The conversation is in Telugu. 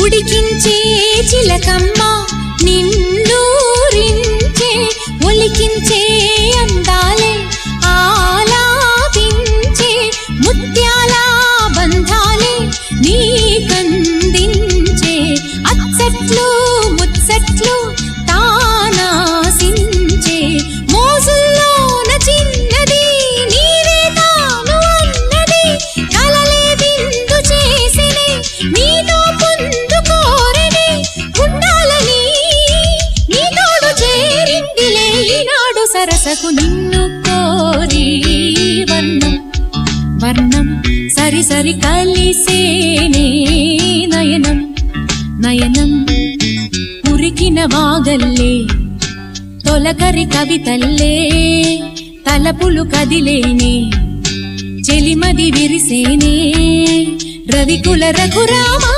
ఉడికించే చిలకమ్మ నిన్నూరించే ఒలికించే అందాలే ఆలాపించే ముత్యాల బంధాలే నీకందించే అచ్చట్లు ముచ్చట్లు తానాసించే మోజుల్లోన చిన్నది నీవే తాను అన్నది కలలే విందు చేసినే నీతో పొందుకోరనే ఉండాలని నీ తోడు చేరిందిలే ఈనాడు సరసకు నిన్ను కోరి వర్ణం వర్ణం సరి సరి కలిసేనే నయనం నయనం ఉరికిన వాగల్లే తొలకరి కవితల్లే తలపులు కదిలేనే చెలిమది విరిసేనే రవికుల రఘురామా